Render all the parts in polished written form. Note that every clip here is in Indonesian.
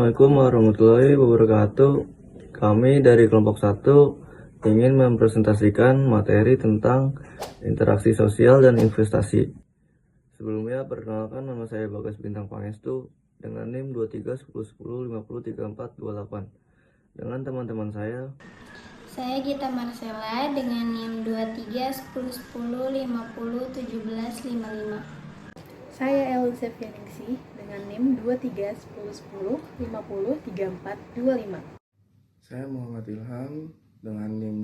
Assalamualaikum warahmatullahi wabarakatuh. Kami dari kelompok 1 ingin mempresentasikan materi tentang interaksi sosial dan investasi. Sebelumnya, perkenalkan, nama saya Bagas Bintang Pangestu dengan NIM 231010503428 dengan teman-teman saya. Saya Gita Marcella dengan NIM 231010501755. Saya Elisa Fianingsih dengan NIM 231010503425. Saya Muhammad Ilham dengan NIM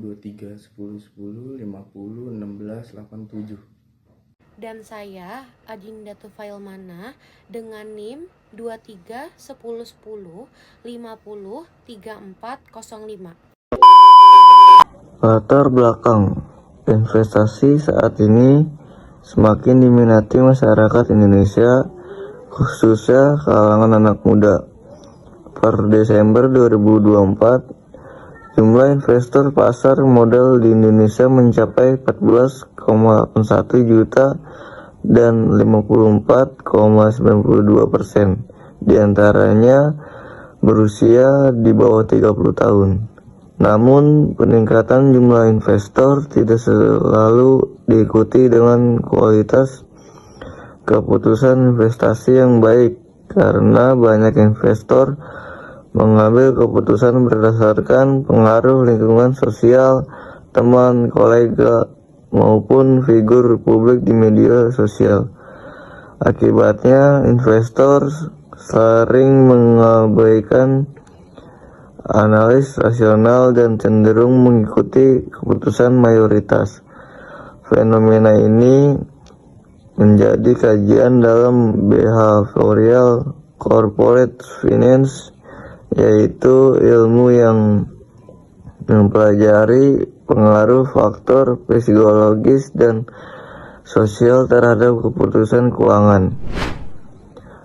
231010501687. Dan saya Adinda Tufailmana dengan NIM 231010503405. Latar belakang investasi saat ini semakin diminati masyarakat Indonesia, khususnya kalangan anak muda. Per Desember 2024, jumlah investor pasar modal di Indonesia mencapai 14,81 juta dan 54,92% diantaranya berusia di bawah 30 tahun. Namun, peningkatan jumlah investor tidak selalu diikuti dengan kualitas keputusan investasi yang baik, karena banyak investor mengambil keputusan berdasarkan pengaruh lingkungan sosial, teman, kolega, maupun figur publik di media sosial. Akibatnya, investor sering mengabaikan analis rasional dan cenderung mengikuti keputusan mayoritas. Fenomena ini menjadi kajian dalam behavioral corporate finance, yaitu ilmu yang mempelajari pengaruh faktor psikologis dan sosial terhadap keputusan keuangan.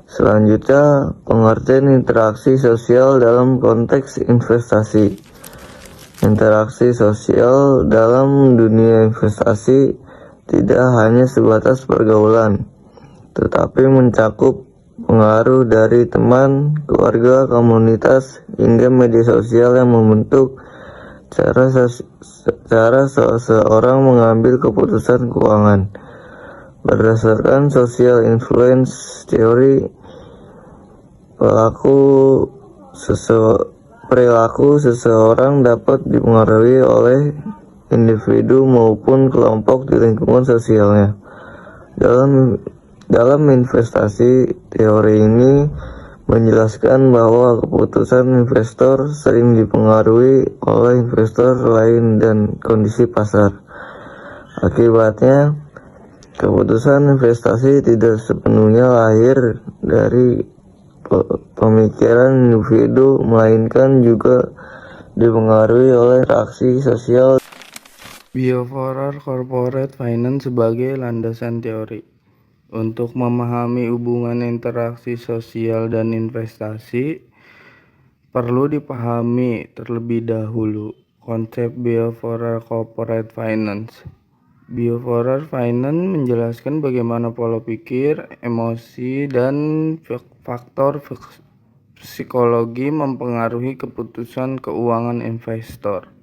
Selanjutnya, pengertian interaksi sosial dalam konteks investasi. Interaksi sosial dalam dunia investasi tidak hanya sebatas pergaulan, tetapi mencakup pengaruh dari teman, keluarga, komunitas, hingga media sosial yang membentuk cara seseorang mengambil keputusan keuangan. Berdasarkan social influence theory, perilaku seseorang dapat dipengaruhi oleh individu maupun kelompok di lingkungan sosialnya. Dalam investasi, teori ini menjelaskan bahwa keputusan investor sering dipengaruhi oleh investor lain dan kondisi pasar. Akibatnya, keputusan investasi tidak sepenuhnya lahir dari pemikiran individu, melainkan juga dipengaruhi oleh reaksi sosial. Behavioral corporate finance sebagai landasan teori. Untuk memahami hubungan interaksi sosial dan investasi, perlu dipahami terlebih dahulu konsep behavioral corporate finance. Behavioral finance menjelaskan bagaimana pola pikir, emosi, dan faktor psikologi mempengaruhi keputusan keuangan investor.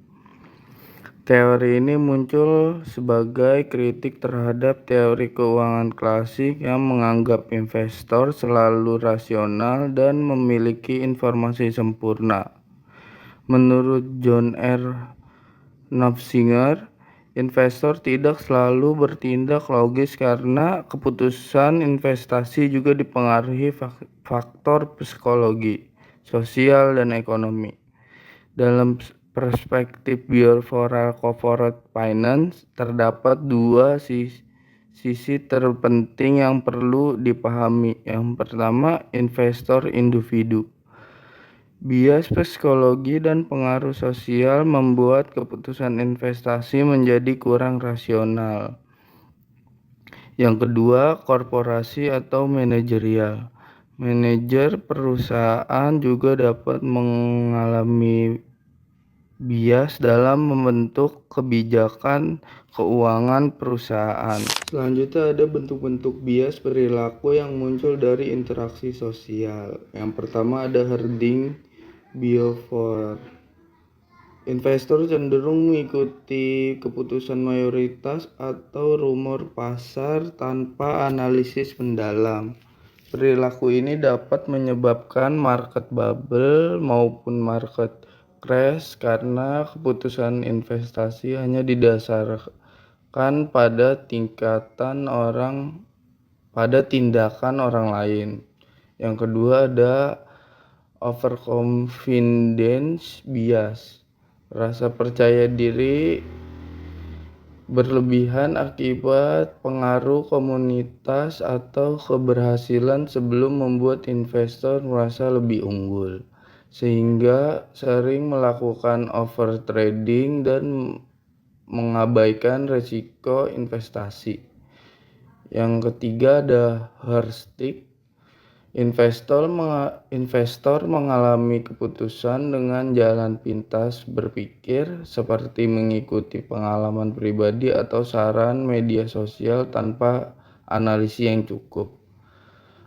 Teori ini muncul sebagai kritik terhadap teori keuangan klasik yang menganggap investor selalu rasional dan memiliki informasi sempurna. Menurut John R. Nafziger, investor tidak selalu bertindak logis karena keputusan investasi juga dipengaruhi faktor psikologi, sosial, dan ekonomi. Dalam perspektif behavioral corporate finance, terdapat dua sisi terpenting yang perlu dipahami. Yang pertama, investor individu. Bias psikologi dan pengaruh sosial membuat keputusan investasi menjadi kurang rasional. Yang kedua, korporasi atau manajerial. Manajer perusahaan juga dapat mengalami bias dalam membentuk kebijakan keuangan perusahaan. Selanjutnya ada bentuk-bentuk bias perilaku yang muncul dari interaksi sosial. Yang pertama ada herding behavior. Investor cenderung mengikuti keputusan mayoritas atau rumor pasar tanpa analisis mendalam. Perilaku ini dapat menyebabkan market bubble maupun market crash karena keputusan investasi hanya didasarkan pada tindakan orang lain. Yang kedua ada overconfidence bias. Rasa percaya diri berlebihan akibat pengaruh komunitas atau keberhasilan sebelum membuat investor merasa lebih unggul, sehingga sering melakukan overtrading dan mengabaikan risiko investasi. Yang ketiga ada heuristic. Investor mengalami keputusan dengan jalan pintas berpikir seperti mengikuti pengalaman pribadi atau saran media sosial tanpa analisis yang cukup,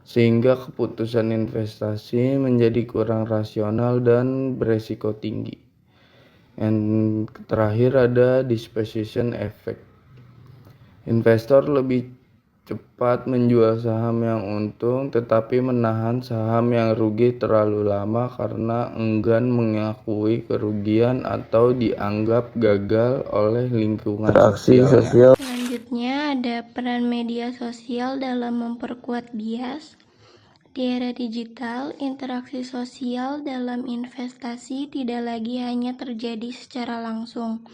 sehingga keputusan investasi menjadi kurang rasional dan beresiko tinggi. Yang terakhir ada disposition effect. Investor lebih cepat menjual saham yang untung tetapi menahan saham yang rugi terlalu lama karena enggan mengakui kerugian atau dianggap gagal oleh lingkungan sosial. Selanjutnya ada peran media sosial dalam memperkuat bias. Di era digital, interaksi sosial dalam investasi tidak lagi hanya terjadi secara langsung,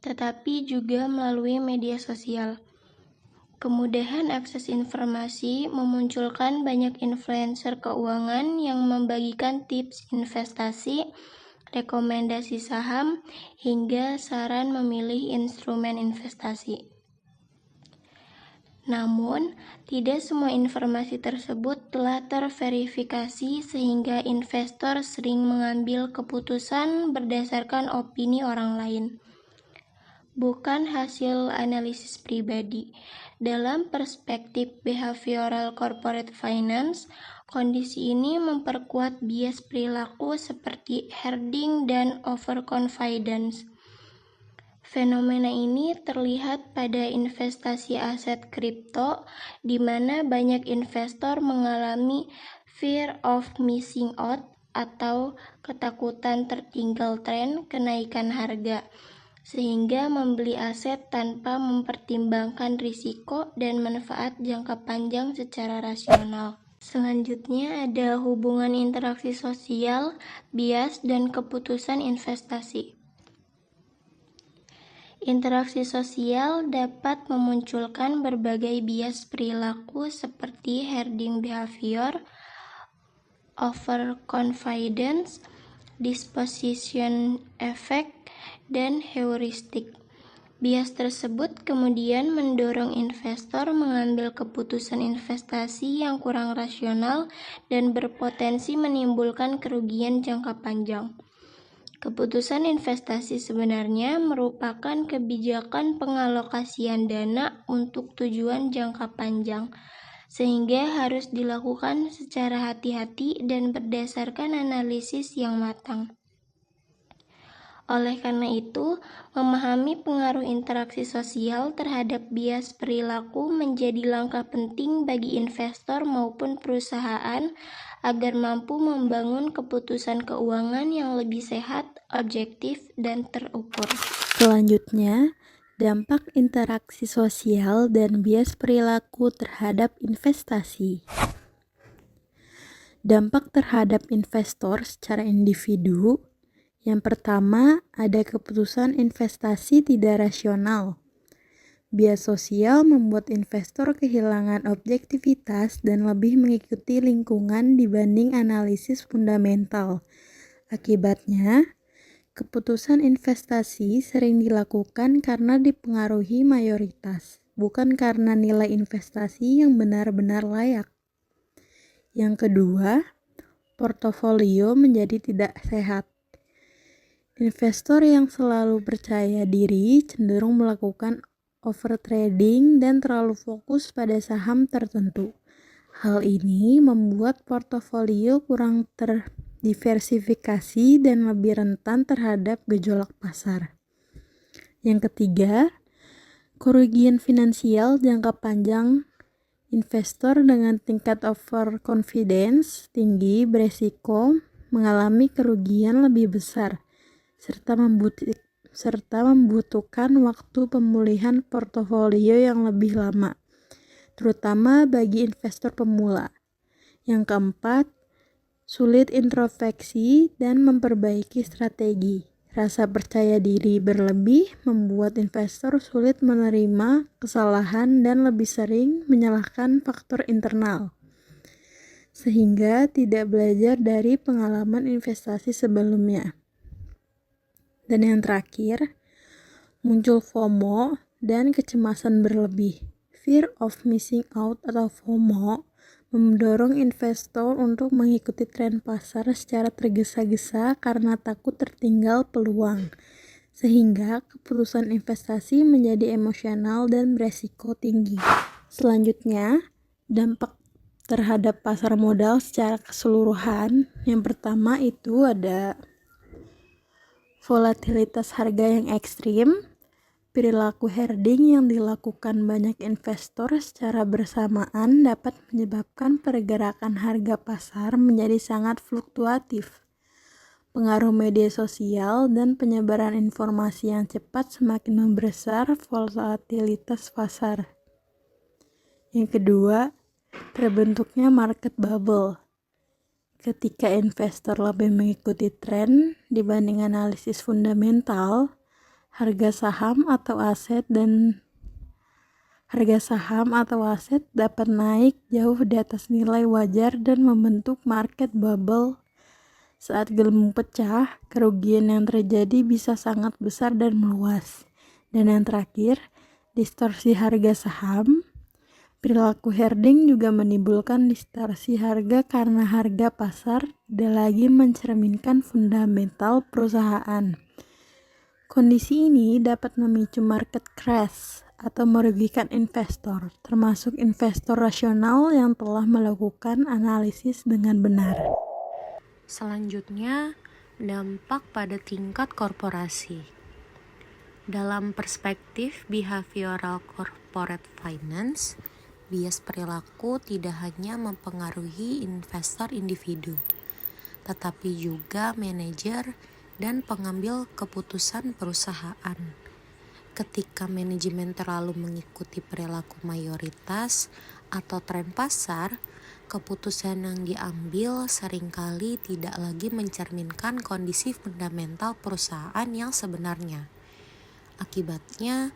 tetapi juga melalui media sosial. Kemudahan akses informasi memunculkan banyak influencer keuangan yang membagikan tips investasi, rekomendasi saham, hingga saran memilih instrumen investasi. Namun, tidak semua informasi tersebut telah terverifikasi sehingga investor sering mengambil keputusan berdasarkan opini orang lain, bukan hasil analisis pribadi. Dalam perspektif behavioral corporate finance, kondisi ini memperkuat bias perilaku seperti herding dan overconfidence. Fenomena ini terlihat pada investasi aset kripto, di mana banyak investor mengalami fear of missing out atau ketakutan tertinggal tren kenaikan harga, sehingga membeli aset tanpa mempertimbangkan risiko dan manfaat jangka panjang secara rasional. Selanjutnya ada hubungan interaksi sosial, bias, dan keputusan investasi. Interaksi sosial dapat memunculkan berbagai bias perilaku seperti herding behavior, overconfidence, disposition effect, dan heuristik. Bias tersebut kemudian mendorong investor mengambil keputusan investasi yang kurang rasional dan berpotensi menimbulkan kerugian jangka panjang. Keputusan investasi sebenarnya merupakan kebijakan pengalokasian dana untuk tujuan jangka panjang, sehingga harus dilakukan secara hati-hati dan berdasarkan analisis yang matang. Oleh karena itu, memahami pengaruh interaksi sosial terhadap bias perilaku menjadi langkah penting bagi investor maupun perusahaan agar mampu membangun keputusan keuangan yang lebih sehat, objektif, dan terukur. Selanjutnya, dampak interaksi sosial dan bias perilaku terhadap investasi. Dampak terhadap investor secara individu. Yang pertama, ada keputusan investasi tidak rasional. Bias sosial membuat investor kehilangan objektivitas dan lebih mengikuti lingkungan dibanding analisis fundamental. Akibatnya, keputusan investasi sering dilakukan karena dipengaruhi mayoritas, bukan karena nilai investasi yang benar-benar layak. Yang kedua, portofolio menjadi tidak sehat. Investor yang selalu percaya diri cenderung melakukan overtrading dan terlalu fokus pada saham tertentu. Hal ini membuat portofolio kurang terdiversifikasi dan lebih rentan terhadap gejolak pasar. Yang ketiga, kerugian finansial jangka panjang. Investor dengan tingkat overconfidence tinggi beresiko mengalami kerugian lebih besar, serta membutuhkan waktu pemulihan portofolio yang lebih lama, terutama bagi investor pemula. Yang keempat, sulit introspeksi dan memperbaiki strategi. Rasa percaya diri berlebih membuat investor sulit menerima kesalahan dan lebih sering menyalahkan faktor internal, sehingga tidak belajar dari pengalaman investasi sebelumnya. Dan yang terakhir, muncul FOMO dan kecemasan berlebih. Fear of missing out atau FOMO mendorong investor untuk mengikuti tren pasar secara tergesa-gesa karena takut tertinggal peluang, sehingga keputusan investasi menjadi emosional dan beresiko tinggi. Selanjutnya, dampak terhadap pasar modal secara keseluruhan. Yang pertama itu ada volatilitas harga yang ekstrim. Perilaku herding yang dilakukan banyak investor secara bersamaan dapat menyebabkan pergerakan harga pasar menjadi sangat fluktuatif. Pengaruh media sosial dan penyebaran informasi yang cepat semakin membesar volatilitas pasar. Yang kedua, terbentuknya market bubble. Ketika investor lebih mengikuti tren dibanding analisis fundamental, harga saham atau aset dapat naik jauh di atas nilai wajar dan membentuk market bubble. Saat gelembung pecah, kerugian yang terjadi bisa sangat besar dan meluas. Dan yang terakhir, distorsi harga saham. Perilaku herding juga menimbulkan distorsi harga karena harga pasar tidak lagi mencerminkan fundamental perusahaan. Kondisi ini dapat memicu market crash atau merugikan investor, termasuk investor rasional yang telah melakukan analisis dengan benar. Selanjutnya, dampak pada tingkat korporasi. Dalam perspektif behavioral corporate finance, bias perilaku tidak hanya mempengaruhi investor individu, tetapi juga manajer dan pengambil keputusan perusahaan. Ketika manajemen terlalu mengikuti perilaku mayoritas atau tren pasar, keputusan yang diambil seringkali tidak lagi mencerminkan kondisi fundamental perusahaan yang sebenarnya. Akibatnya,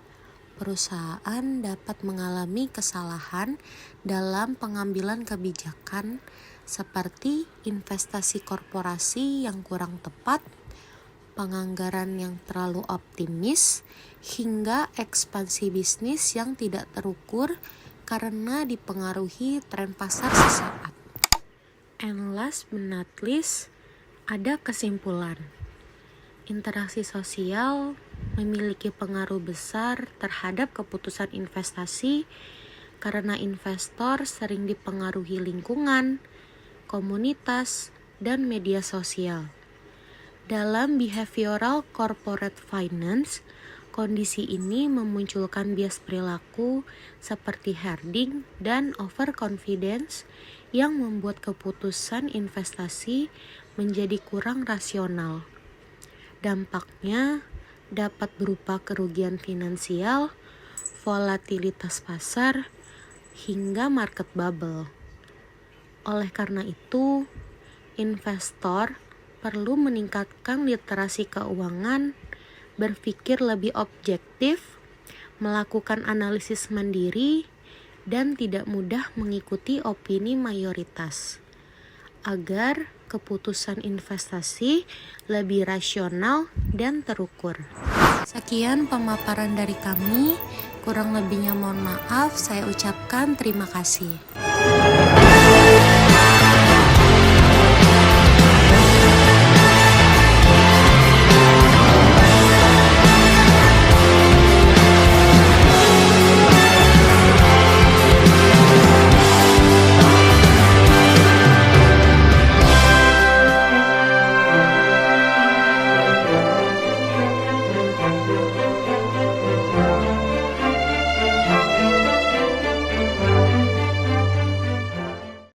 perusahaan dapat mengalami kesalahan dalam pengambilan kebijakan seperti investasi korporasi yang kurang tepat, penganggaran yang terlalu optimis, hingga ekspansi bisnis yang tidak terukur karena dipengaruhi tren pasar sesaat. And last but not least, ada kesimpulan. Interaksi sosial memiliki pengaruh besar terhadap keputusan investasi karena investor sering dipengaruhi lingkungan, komunitas, dan media sosial. Dalam behavioral corporate finance, kondisi ini memunculkan bias perilaku seperti herding dan overconfidence yang membuat keputusan investasi menjadi kurang rasional. Dampaknya dapat berupa kerugian finansial, volatilitas pasar, hingga market bubble. Oleh karena itu, investor perlu meningkatkan literasi keuangan, berpikir lebih objektif, melakukan analisis mandiri, dan tidak mudah mengikuti opini mayoritas, agar keputusan investasi lebih rasional dan terukur. Sekian pemaparan dari kami, kurang lebihnya mohon maaf, saya ucapkan terima kasih.